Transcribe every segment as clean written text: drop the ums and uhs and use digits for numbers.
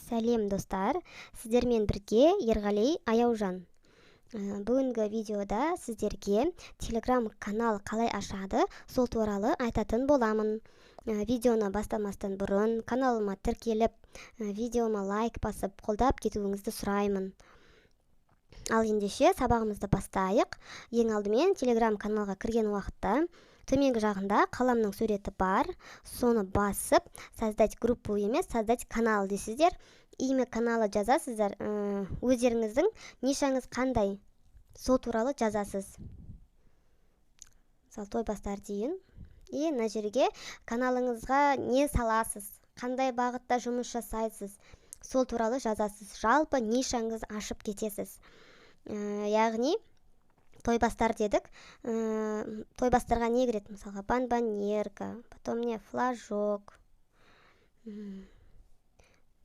Сәлем достар, сіздермен бірге Ерғали Аяужан. Бүгінгі видеода сіздерге Telegram канал қалай ашады, сол туралы айтатын боламын. Видеоны бастамастан бұрын каналыма тіркеліп, видеома лайк басып, қолдап кетуіңізді сұраймын. Ал ендеше сабағымызды бастайық. Ең алдымен Telegram каналға кірген уақытта төменгі жағында қаламның суреті бар. Соны басып, создать группу емес, создать канал дейсіздер. Имя каналы жазасыздар. Өздеріңіздің нишаңыз қандай, сол туралы жазасыз. Мысалы, той бастар дейін. И мына жерге каналыңызға не саласыз, қандай бағытта жұмыс жасайсыз, сол туралы жазасыз. Жалпы нишаңыз ашып кетесіз. Яғни той бастар дедік. Той бастарға не кіреді? Мысалға, бомбоньерка, потом не флажок,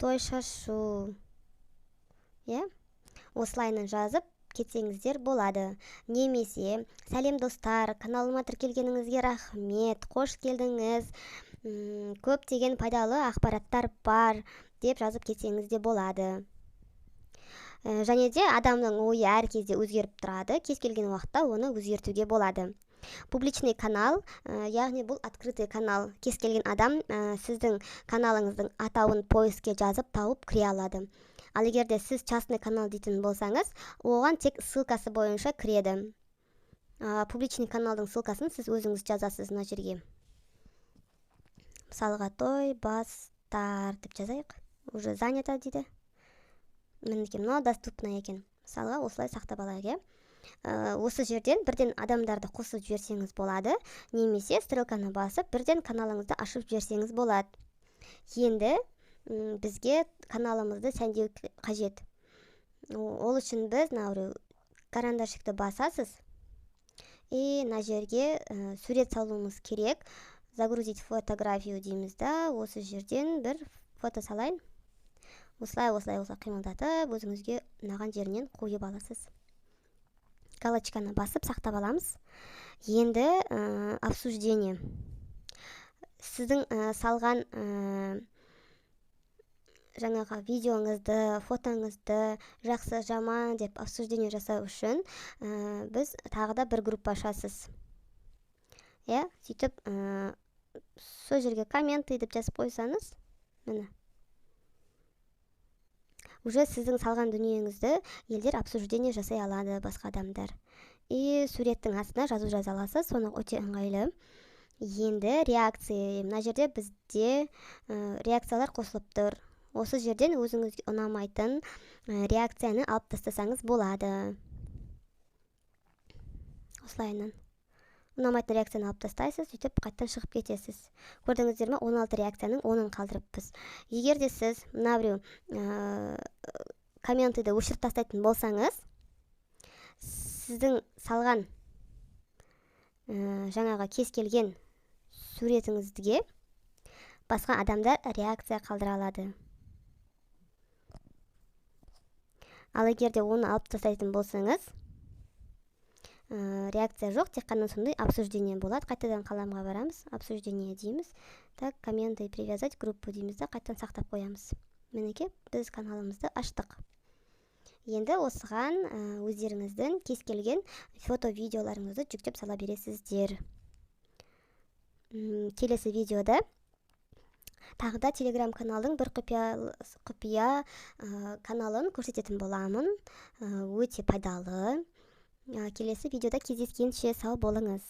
той шашу. Осылайынан жазып кетсеңіздер болады. Немесе, сәлем достар, каналыма тіркелгеніңізге рахмет, қош келдіңіз, көптеген пайдалы ақпараттар бар деп жазып кетсеңіз де болады. Және де адамның ойы әр кезде өзгеріп тұрады. Кез келген уақытта оны өзгертуге болады. Публичный канал, яғни бұл открытый канал. Кез келген адам сіздің каналыңыздың атауын поискке жазып тауып кіре алады. Ал егер де сіз частный канал дейтін болсаңыз, оған тек ссылкасы бойынша кіреді. Публичный каналдың ссылкасын сіз өзіңіз жазасыз мына жерге. Мысалға, той бастар деп жазайық. Уже занято дейді. Мінекей, мынау доступно екен. Мысалға, осылай сақтап алайық. Осы жерден бірден адамдарды қосып жіберсеңіз болады, немесе стрелканы басып бірден каналыңызды ашып жіберсеңіз болады. Енді бізге каналымызды сәндеу қажет. Ол үшін біз карандашикті басасыз. И мына жерге сурет салуымыз керек. Загрузить фотографию дейміз да, осы жерден бір фото салайын. Осылай қимылдатып, өзіңізге ұнаған жерінен қойып аласыз. Галочканы басып сақтап аламыз. Енді обсуждение. Сіздің салған жаңағы видеоңызды, фотоңызды жақсы, жаман деп обсуждение жасау үшін біз тағы да бір группа ашасыз. Сөйтіп, сол жерге комменты деп жазып қойсаңыз, міне. Уже сіздің салған дүниеңізді елдер обсуждение жасай алады, басқа адамдар. И суреттің астына жазу жаза аласыз, соны өте ыңғайлы. Енді реакция. Мына жерде бізде реакциялар қосылып тұр. Осы жерден өзіңізге ұнамайтын реакцияны алып тастасаңыз болады. Осылайынан. Ұнамайтын реакцияны алып тастайсыз, сөйтіп қайттан шығып кетесіз. Көрдіңіздер ме, 16 реакцияның 10-ын қалдырыппыз. Егер де сіз мына біреу комментті өшіріп тастайтын болсаңыз, сіздің салған жаңағы кез келген суретіңізге басқа адамдар реакция қалдыра алады. Ал егер де оны алып тастайтын болсаңыз, реакция жоқ, тек қана сондай обсуждение болады. Қайтадан қаламға барамыз, обсуждение дейміз. Так, комменты привязать группу дейміз да, қайтадан сақтап қоямыз. Мінеке, біз каналымызды аштық. Енді осыған өздеріңіздің кез келген фото-видеоларыңызды жүктеп сала бересіздер. Келесі видеода тағы да Telegram каналдың бір құпия каналын көрсететін боламын. Өте пайдалы. Келесі видеода кездескенше сау болыңыз.